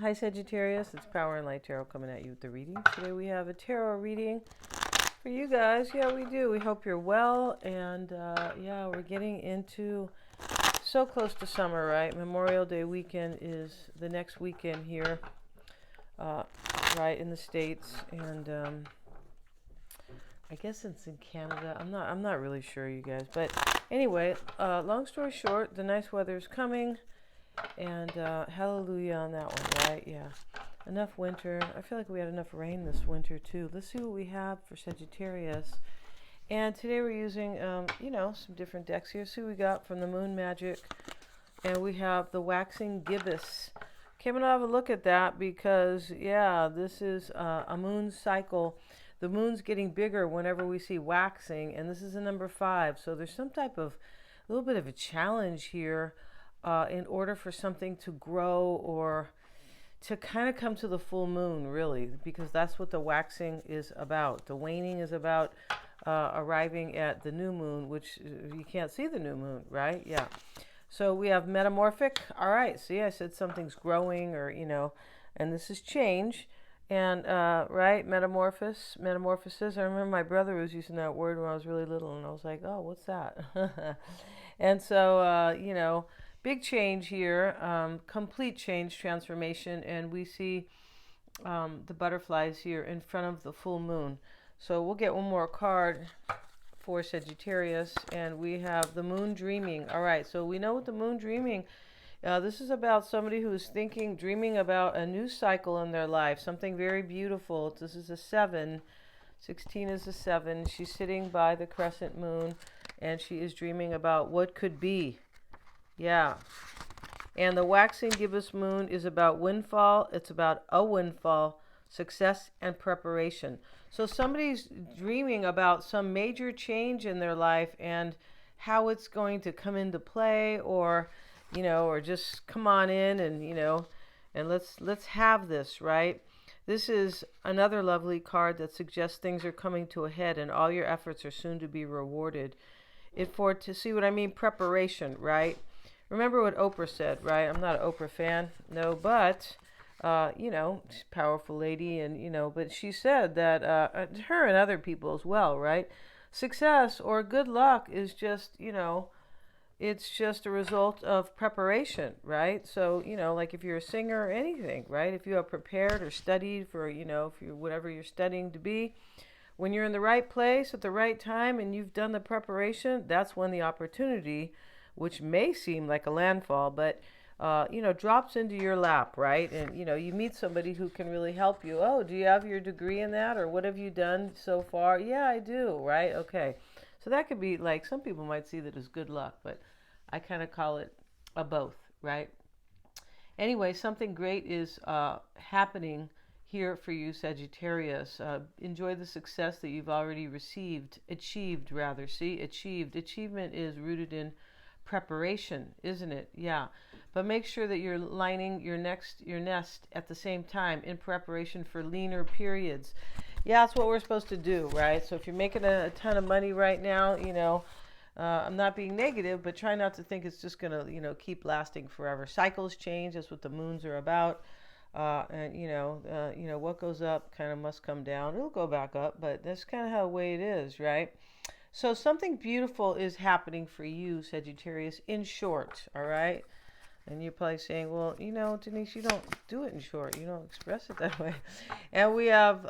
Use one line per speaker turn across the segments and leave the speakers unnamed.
Hi Sagittarius, it's Power and Light Tarot coming at you with the reading. Today we have a tarot reading for you guys. Yeah, we do. We hope you're well. And yeah, we're getting into so close to summer, right? Memorial Day weekend is the next weekend here, uh, right in the States. And I guess it's in Canada. I'm not really sure, you guys. But anyway, long story short, the nice weather's coming. And hallelujah on that one, right? Yeah. Enough winter. I feel like we had enough rain this winter too. Let's see what we have for Sagittarius. And today we're using, some different decks here. See what we got from the Moon Magic. And we have the Waxing Gibbous. Came and have a look at that because, yeah, this is a moon cycle. The moon's getting bigger whenever we see waxing. And this is a number 5. So there's some type of, a little bit of a challenge here. In order for something to grow or to kind of come to the full moon, really, because that's what the waxing is about. The waning is about arriving at the new moon, which you can't see the new moon, right? Yeah. So we have metamorphic. All right. See, I said something's growing or, and this is change. And, right, metamorphosis. I remember my brother was using that word when I was really little, and I was like, oh, what's that? And so, big change here, complete change, transformation, and we see the butterflies here in front of the full moon. So we'll get one more card for Sagittarius, and we have the moon dreaming. All right, so we know what the moon dreaming, this is about somebody who's dreaming about a new cycle in their life, something very beautiful. This is a 7. 16 is a 7. She's sitting by the crescent moon, and she is dreaming about what could be. Yeah. And the waxing gibbous moon is about windfall. It's about a windfall, success, and preparation. So somebody's dreaming about some major change in their life and how it's going to come into play, or just come on in and, and let's have this, right? This is another lovely card that suggests things are coming to a head and all your efforts are soon to be rewarded. To see what I mean, preparation, right? Remember what Oprah said, right? I'm not an Oprah fan, no, but, she's a powerful lady, and, but she said that, her and other people as well, right? Success or good luck is just, it's just a result of preparation, right? So, like if you're a singer or anything, right? If you have prepared or studied for, if you're whatever you're studying to be, when you're in the right place at the right time and you've done the preparation, that's when the opportunity, which may seem like a landfall, but, drops into your lap, right? And, you meet somebody who can really help you. Oh, do you have your degree in that? Or what have you done so far? Yeah, I do, right? Okay. So that could be like, some people might see that as good luck, but I kind of call it a both, right? Anyway, something great is happening here for you, Sagittarius. Enjoy the success that you've already achieved rather. See, achieved. Achievement is rooted in preparation, isn't it? Yeah. But make sure that you're lining your nest at the same time in preparation for leaner periods. Yeah, that's what we're supposed to do, right? So if you're making a ton of money right now, I'm not being negative, but try not to think it's just going to, keep lasting forever. Cycles change. That's what the moons are about. And what goes up kind of must come down. It'll go back up, but that's kind of how the way it is, right? So something beautiful is happening for you, Sagittarius, in short, all right? And you're probably saying, well, Denise, you don't do it in short. You don't express it that way. And we have,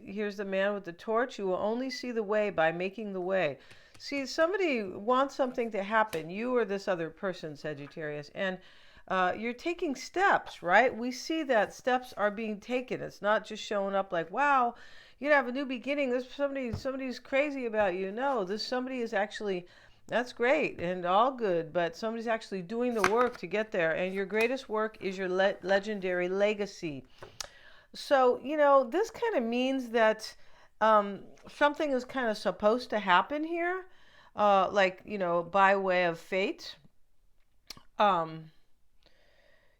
here's the man with the torch. You will only see the way by making the way. See, somebody wants something to happen, you or this other person, Sagittarius, and you're taking steps, right? We see that steps are being taken. It's not just showing up like, wow, you have a new beginning. This somebody's crazy about you. No, somebody is actually, that's great and all good, but somebody's actually doing the work to get there. And your greatest work is your legendary legacy. So, this kind of means that something is kind of supposed to happen here, by way of fate.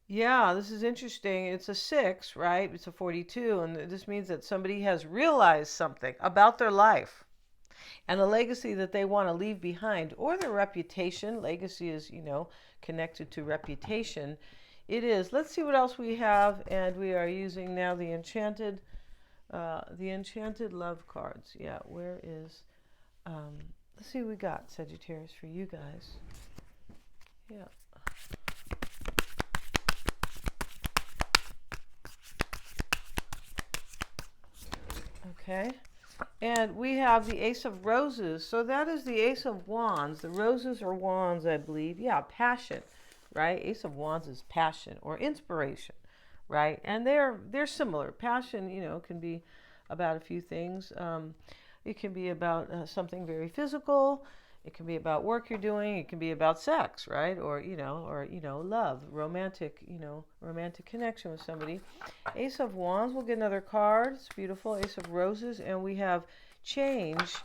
Yeah, this is interesting. It's a 6, right? It's a 42, and this means that somebody has realized something about their life and the legacy that they want to leave behind, or their reputation. Legacy is, connected to reputation, It is. Let's see what else we have, and we are using now the enchanted love cards. Yeah, where is? Let's see what we got, Sagittarius, for you guys. Yeah. Okay. And we have the Ace of Roses. So that is the Ace of Wands. The roses are wands, I believe. Yeah, passion, right? Ace of Wands is passion or inspiration, right? And they're similar. Passion, can be about a few things. It can be about something very physical. It can be about work you're doing. It can be about sex, right? Or love, romantic connection with somebody. Ace of Wands. We'll get another card. It's beautiful. Ace of Roses, and we have change.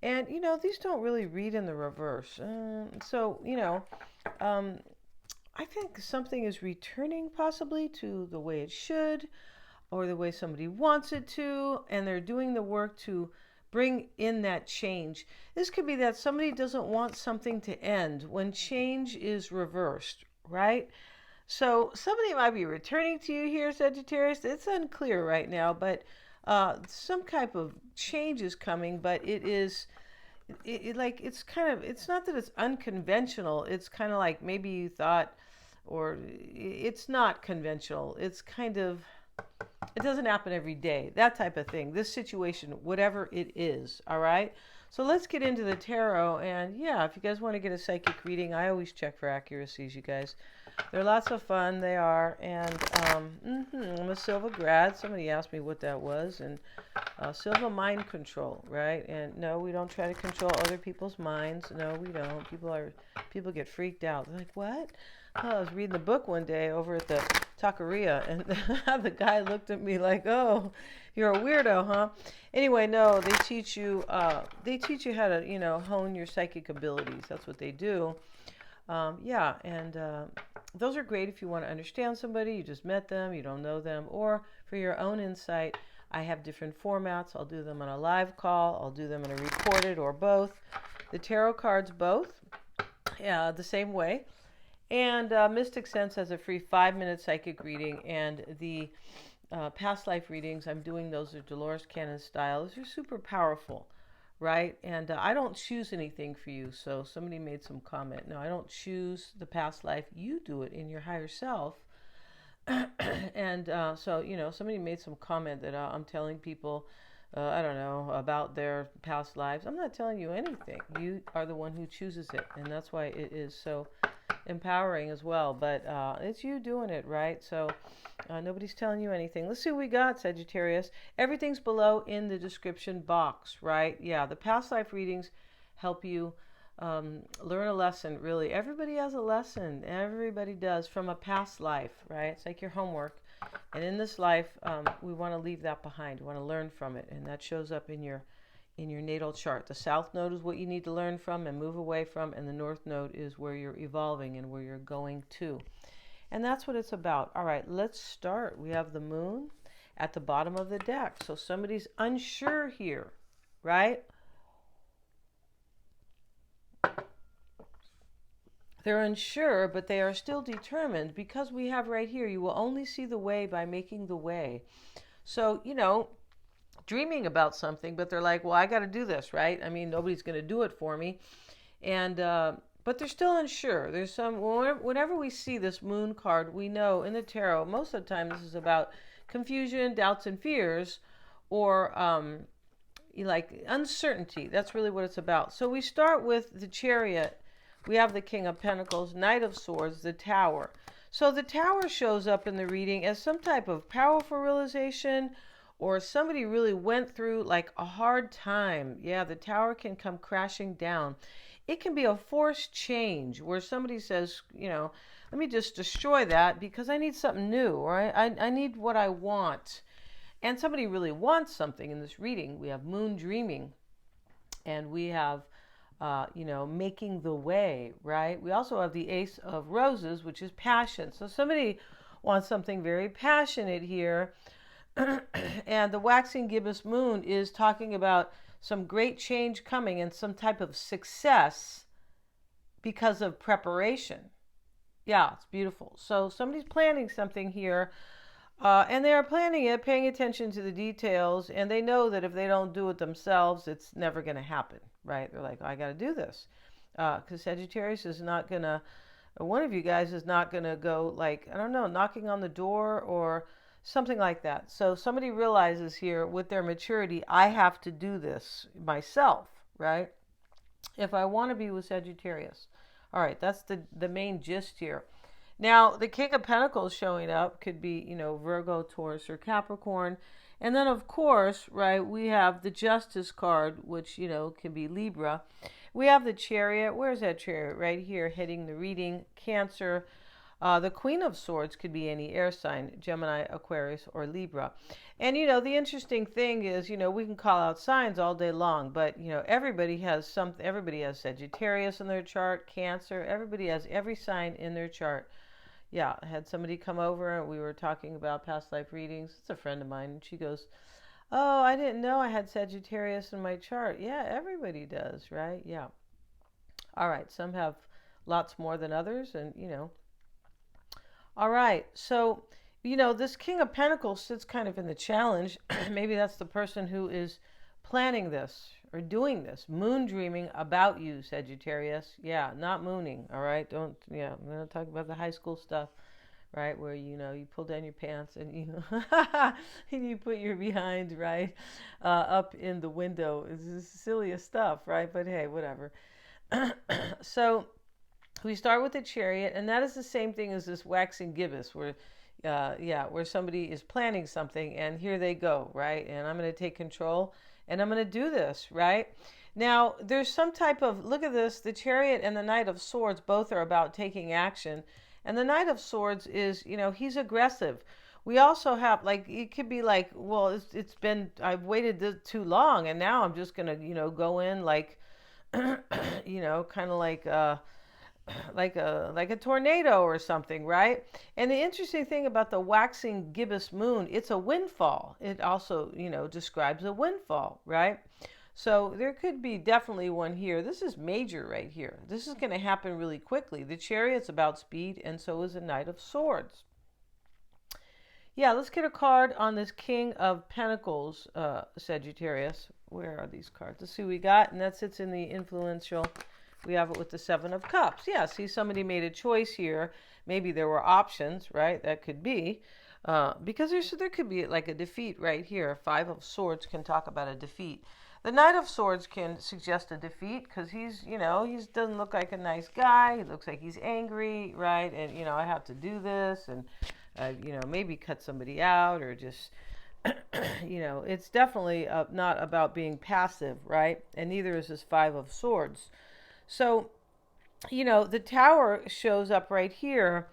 And these don't really read in the reverse. I think something is returning possibly to the way it should, or the way somebody wants it to, and they're doing the work to bring in that change. This could be that somebody doesn't want something to end when change is reversed, right? So somebody might be returning to you here, Sagittarius. It's unclear right now, but some type of change is coming, but it's not that it's unconventional. It's kind of like maybe you thought, or it's not conventional. It's kind of, it doesn't happen every day, that type of thing. This situation, whatever it is, all right? So let's get into the tarot. And yeah, if you guys want to get a psychic reading, I always check for accuracies, you guys. They're lots of fun, they are. And I'm a Silva grad. Somebody asked me what that was. And Silva mind control, right? And no, we don't try to control other people's minds. No, we don't. People get freaked out. They're like, what? Oh, I was reading the book one day over at the taqueria, and the guy looked at me like, "Oh, you're a weirdo, huh?" Anyway, no, they teach you how to, hone your psychic abilities. That's what they do. Those are great if you want to understand somebody. You just met them, you don't know them, or for your own insight. I have different formats. I'll do them on a live call. I'll do them in a recorded, or both. The tarot cards, both, the same way. And Mystic Sense has a free 5-minute psychic reading. And the past life readings, I'm doing those are Dolores Cannon style. Those are super powerful, right? And I don't choose anything for you. So somebody made some comment. No, I don't choose the past life. You do it in your higher self. And somebody made some comment that I'm telling people, I don't know, about their past lives. I'm not telling you anything. You are the one who chooses it. And that's why it is so empowering as well, but it's you doing it, right? So nobody's telling you anything. Let's see what we got, Sagittarius. Everything's below in the description box, right? Yeah, the past life readings help you learn a lesson, really. Everybody has a lesson. Everybody does, from a past life, right? It's like your homework. And in this life, we want to leave that behind. We want to learn from it, and that shows up in your natal chart. The south node is what you need to learn from and move away from, and the north node is where you're evolving and where you're going to. And that's what it's about. All right, let's start. We have the moon at the bottom of the deck. So somebody's unsure here, right? They're unsure, but they are still determined, because we have right here, you will only see the way by making the way. So, dreaming about something, but they're like, well, I got to do this, right? I mean, nobody's going to do it for me. And, but they're still unsure. There's whenever we see this moon card, we know in the tarot, most of the time, this is about confusion, doubts, and fears, or, like uncertainty. That's really what it's about. So we start with the Chariot. We have the King of Pentacles, Knight of Swords, the Tower. So the Tower shows up in the reading as some type of powerful realization, or somebody really went through like a hard time. Yeah, the Tower can come crashing down. It can be a forced change where somebody says, let me just destroy that because I need something new, or I need what I want. And somebody really wants something in this reading. We have Moon Dreaming, and we have making the way, right? We also have the Ace of Roses, which is passion. So somebody wants something very passionate here. And the waxing gibbous moon is talking about some great change coming and some type of success because of preparation. Yeah, it's beautiful. So somebody's planning something here, and they are planning it, paying attention to the details, and they know that if they don't do it themselves, it's never going to happen, right? They're like, I got to do this. Because Sagittarius is not going to, one of you guys is not going to go like, I don't know, knocking on the door or something like that. So somebody realizes here with their maturity, I have to do this myself, right? If I want to be with Sagittarius. All right, that's the main gist here. Now, the King of Pentacles showing up could be, Virgo, Taurus, or Capricorn. And then, of course, right, we have the Justice card, which, can be Libra. We have the Chariot. Where's that Chariot? Right here, heading the reading. Cancer. The Queen of Swords could be any air sign, Gemini, Aquarius, or Libra. And, the interesting thing is, we can call out signs all day long, but, everybody has something. Everybody has Sagittarius in their chart, Cancer. Everybody has every sign in their chart. Yeah, I had somebody come over and we were talking about past life readings. It's a friend of mine. And she goes, oh, I didn't know I had Sagittarius in my chart. Yeah, everybody does, right? Yeah. All right. Some have lots more than others. And, All right. So, this King of Pentacles sits kind of in the challenge. Maybe that's the person who is planning this or doing this. Moon dreaming about you, Sagittarius. Yeah, not mooning. All right. I'm going to talk about the high school stuff, right? Where, you pull down your pants and and you put your behind, right, up in the window. It's the silliest stuff, right? But hey, whatever. So we start with the Chariot, and that is the same thing as this waxing gibbous, where where somebody is planning something and here they go, right? And I'm going to take control and I'm going to do this, right? Now, there's some type of, look at this, the Chariot and the Knight of Swords both are about taking action. And the Knight of Swords is, he's aggressive. We also have, it could be like, well, I've waited too long and now I'm just going to, go in like, kind of like a tornado or something, right? And the interesting thing about the waxing gibbous moon, it's a windfall. It also, describes a windfall, right? So there could be definitely one here. This is major right here. This is going to happen really quickly. The Chariot's about speed, and so is the Knight of Swords. Yeah, let's get a card on this King of Pentacles, Sagittarius. Where are these cards? Let's see what we got. And that sits in the influential. We have it with the Seven of Cups. Yeah, see, somebody made a choice here. Maybe there were options, right? That could be. Because there could be like a defeat right here. Five of Swords can talk about a defeat. The Knight of Swords can suggest a defeat because he doesn't look like a nice guy. He looks like he's angry, right? And, I have to do this and, maybe cut somebody out or just, it's definitely not about being passive, right? And neither is this Five of Swords. So, the Tower shows up right here,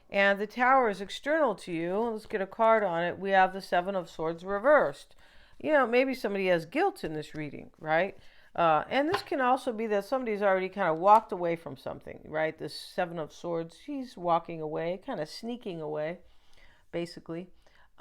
and the Tower is external to you. Let's get a card on it. We have the Seven of Swords reversed. Maybe somebody has guilt in this reading, right? And this can also be that somebody's already kind of walked away from something, right? This Seven of Swords, he's walking away, kind of sneaking away, basically.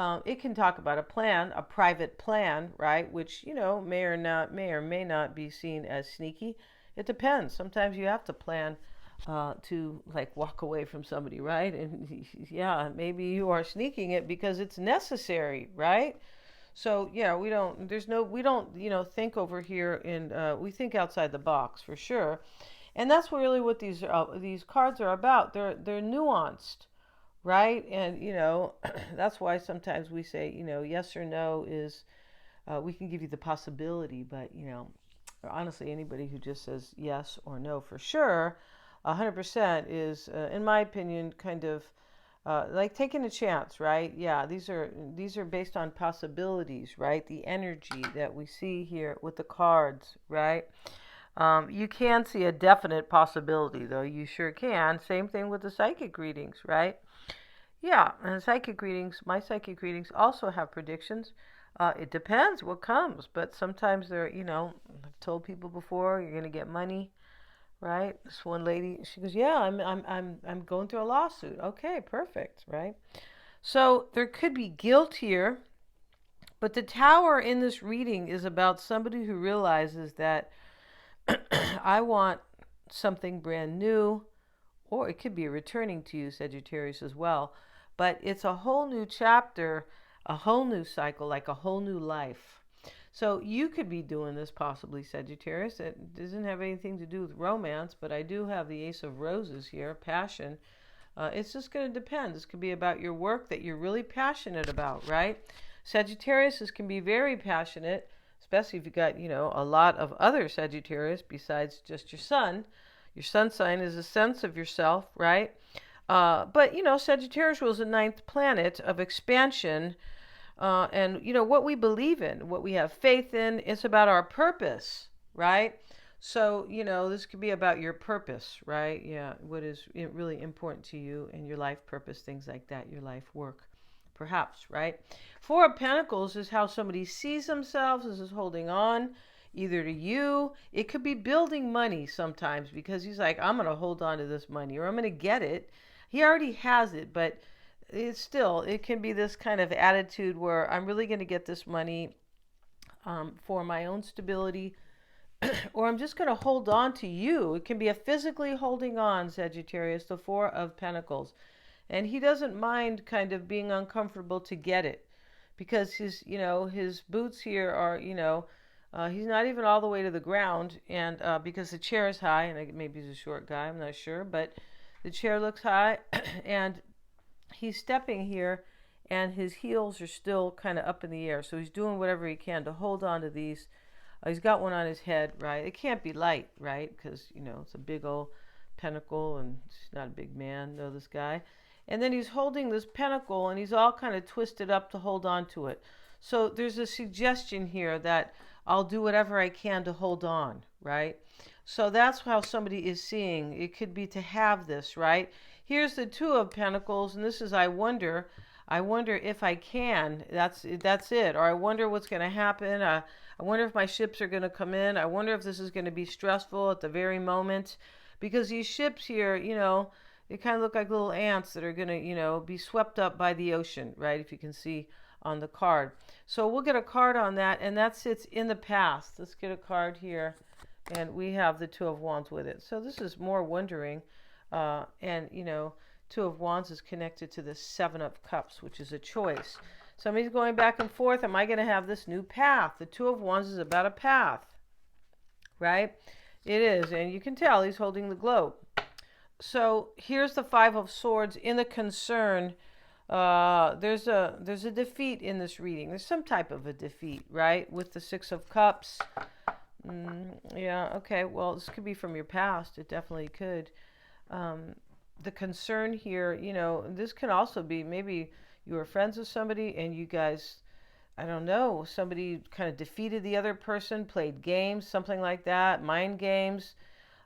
It can talk about a plan, a private plan, right? Which, may or may not be seen as sneaky. It depends. Sometimes you have to plan to walk away from somebody, right? And yeah, maybe you are sneaking it because it's necessary, right? So yeah, we don't think over here we think outside the box for sure. And that's really what these cards are about. They're nuanced, right? And that's why sometimes we say, yes or no is we can give you the possibility, but honestly, anybody who just says yes or no for sure, 100% is, in my opinion, kind of like taking a chance, right? Yeah, these are based on possibilities, right? The energy that we see here with the cards, right? You can see a definite possibility, though. You sure can. Same thing with the psychic readings, right? Yeah, and my psychic readings also have predictions. It depends what comes, but sometimes they're, I've told people before, you're going to get money, right? This one lady, she goes, yeah, I'm going through a lawsuit. Okay, perfect, right? So there could be guilt here, but the Tower in this reading is about somebody who realizes that I want something brand new, or it could be returning to you, Sagittarius, as well. But it's a whole new chapter, a whole new cycle, like a whole new life. So you could be doing this possibly, Sagittarius. It doesn't have anything to do with romance, but I do have the Ace of Roses here, passion. It's just going to depend. This could be about your work that you're really passionate about, right? Sagittarius can be very passionate, especially if you've got, a lot of other Sagittarius besides just your sun. Your sun sign is a sense of yourself, right? But, Sagittarius was the ninth planet of expansion. And, what we believe in, what we have faith in, it's about our purpose, right? So, this could be about your purpose, right? Yeah, what is really important to you and your life purpose, things like that, your life work, perhaps, right? Four of Pentacles is how somebody sees themselves. This is holding on either to you. It could be building money sometimes because he's like, I'm going to hold on to this money or I'm going to get it. He already has it, but it can be this kind of attitude where I'm really going to get this money for my own stability, or I'm just going to hold on to you. It can be a physically holding on, Sagittarius, the Four of Pentacles. And he doesn't mind kind of being uncomfortable to get it because his boots here are, he's not even all the way to the ground. And because the chair is high, and maybe he's a short guy, I'm not sure, but the chair looks high and he's stepping here and his heels are still kind of up in the air. So he's doing whatever he can to hold on to these. He's got one on his head, right? It can't be light, right? Because, it's a big old pentacle and he's not a big man, this guy. And then he's holding this pentacle and he's all kind of twisted up to hold on to it. So there's a suggestion here that I'll do whatever I can to hold on, right? So that's how somebody is seeing. It could be to have this, right? Here's the Two of Pentacles, and this is I wonder if I can. That's it. Or I wonder what's going to happen. I wonder if my ships are going to come in. I wonder if this is going to be stressful at the very moment. Because these ships here, they kind of look like little ants that are going to, be swept up by the ocean, right? If you can see on the card. So we'll get a card on that, and that sits in the past. Let's get a card here. And we have the Two of Wands with it. So this is more wondering. And, Two of Wands is connected to the Seven of Cups, which is a choice. Somebody's going back and forth. Am I going to have this new path? The Two of Wands is about a path, right? It is. And you can tell he's holding the globe. So here's the Five of Swords. In the concern, there's a defeat in this reading. There's some type of a defeat, right? With the Six of Cups. Yeah, okay. Well, this could be from your past. It definitely could. The concern here, this can also be maybe you were friends with somebody and you guys, I don't know, somebody kind of defeated the other person, played games, something like that, mind games.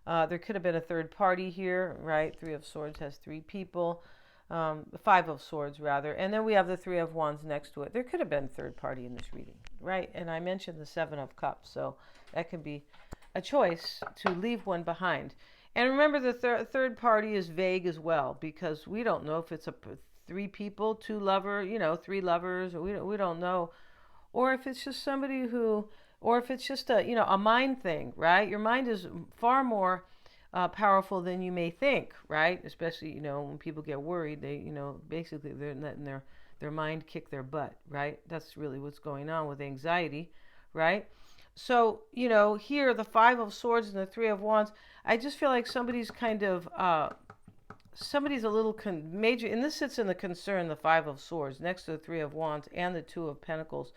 There could have been a third party here, right? Three of Swords has three people. Five of Swords, rather. And then we have the Three of Wands next to it. There could have been a third party in this reading, right? And I mentioned the Seven of Cups, so that can be a choice to leave one behind. And remember, the third party is vague as well, because we don't know if it's three people, two lover, three lovers, or we don't know. Or if it's just somebody or if it's just a mind thing, right? Your mind is far more powerful than you may think, right? Especially, when people get worried, they, basically they're letting their mind kick their butt, right? That's really what's going on with anxiety, right? So, here, the Five of Swords and the Three of Wands, I just feel like somebody's kind of, somebody's a little major, and this sits in the concern, the Five of Swords, next to the Three of Wands and the Two of Pentacles.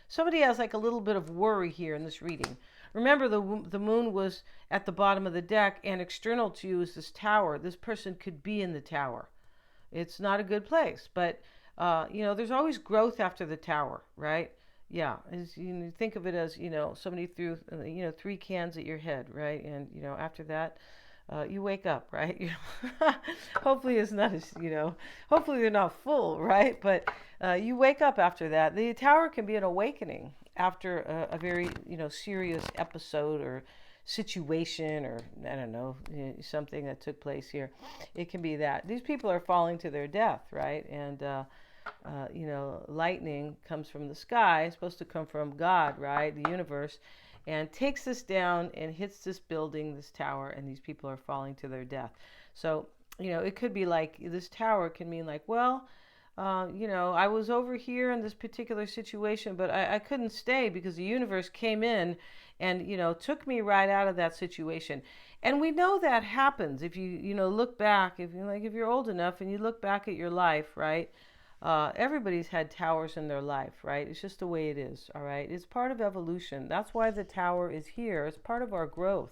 Somebody has like a little bit of worry here in this reading. Remember, the moon was at the bottom of the deck, and external to you is this tower. This person could be in the tower. It's not a good place, but, there's always growth after the tower, right? Yeah, you think of it as, somebody threw, 3 cans at your head, right? And, after that, you wake up, right? Hopefully it's not as, hopefully they're not full, right? But you wake up after that. The tower can be an awakening after a very, serious episode or situation, or I don't know, something that took place here. It can be that. These people are falling to their death, right? And, lightning comes from the sky. It's supposed to come from God, right? The universe. And takes this down and hits this building, this tower, and these people are falling to their death. So it could be like this tower can mean like, well, I was over here in this particular situation, but I couldn't stay because the universe came in and, took me right out of that situation. And we know that happens if look back, if you're old enough and you look back at your life, right? Everybody's had towers in their life, right? It's just the way it is, all right? It's part of evolution. That's why the tower is here. It's part of our growth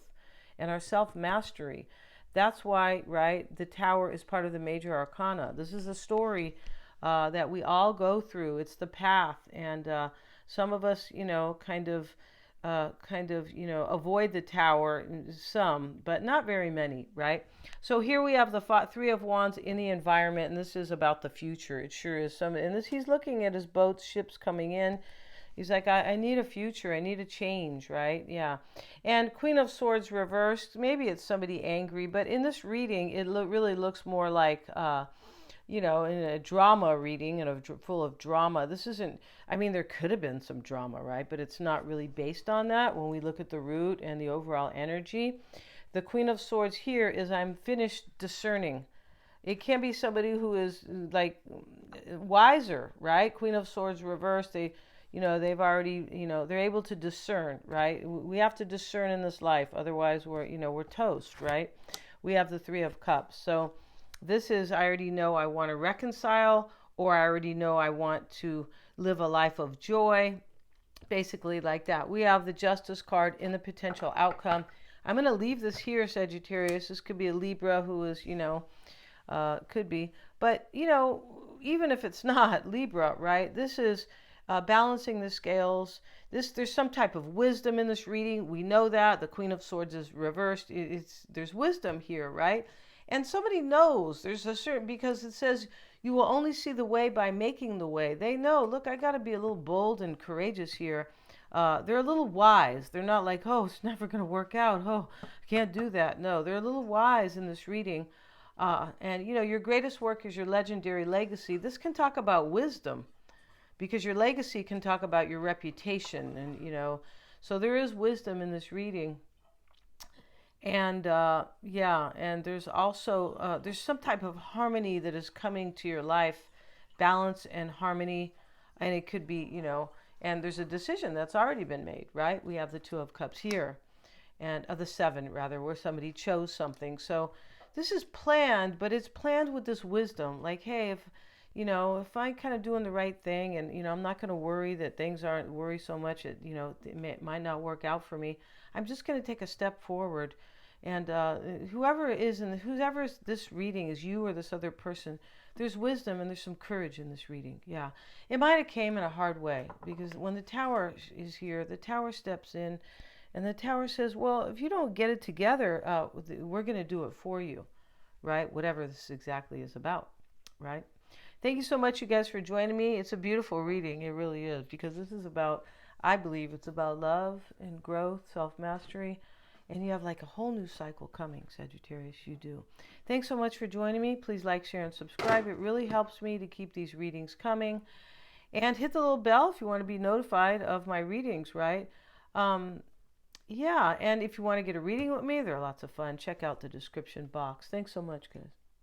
and our self mastery. That's why, right, the tower is part of the major arcana. This is a story that we all go through. It's the path, and some of us, avoid the tower. Some, but not very many, right? So here we have the Three of Wands in the environment, and this is about the future. It sure is. He's looking at his boats, ships coming in. He's like, I need a future. I need a change, right? Yeah. And Queen of Swords reversed. Maybe it's somebody angry, but in this reading, it really looks more like, in a drama reading and full of drama. This isn't, there could have been some drama, right? But it's not really based on that when we look at the root and the overall energy. The Queen of Swords here is I'm finished discerning. It can be somebody who is like wiser, right? Queen of Swords reversed. They've already, they're able to discern, right? We have to discern in this life. Otherwise we're toast, right? We have the Three of Cups. So this is, I already know I want to reconcile, or I already know I want to live a life of joy. Basically like that. We have the Justice card in the potential outcome. I'm going to leave this here, Sagittarius. This could be a Libra who is, could be. But, even if it's not Libra, right? This is balancing the scales. There's some type of wisdom in this reading. We know that the Queen of Swords is reversed. There's wisdom here, right? And somebody knows there's a certain, because it says you will only see the way by making the way. They know, look, I got to be a little bold and courageous here. They're a little wise. They're not like, oh, it's never going to work out. Oh, I can't do that. No, they're a little wise in this reading. And your greatest work is your legendary legacy. This can talk about wisdom, because your legacy can talk about your reputation. And, so there is wisdom in this reading. And and there's also there's some type of harmony that is coming to your life, balance and harmony. And it could be, and there's a decision that's already been made, right? We have the Two of Cups here, and the Seven rather, where somebody chose something. So this is planned, but it's planned with this wisdom. Like, hey, if I'm kind of doing the right thing, and I'm not going to worry that things aren't worry so much that it might not work out for me. I'm just going to take a step forward. And whoever this reading is, you or this other person, there's wisdom and there's some courage in this reading. Yeah, it might have came in a hard way, because when the Tower is here, the Tower steps in, and the Tower says, well, if you don't get it together, we're going to do it for you, right? Whatever this exactly is about, right? Thank you so much, you guys, for joining me. It's a beautiful reading. It really is, because this is about, I believe it's about love and growth, self-mastery. And you have like a whole new cycle coming, Sagittarius. You do. Thanks so much for joining me. Please like, share, and subscribe. It really helps me to keep these readings coming. And hit the little bell if you want to be notified of my readings, right? Yeah, and if you want to get a reading with me, they're lots of fun. Check out the description box. Thanks so much, guys.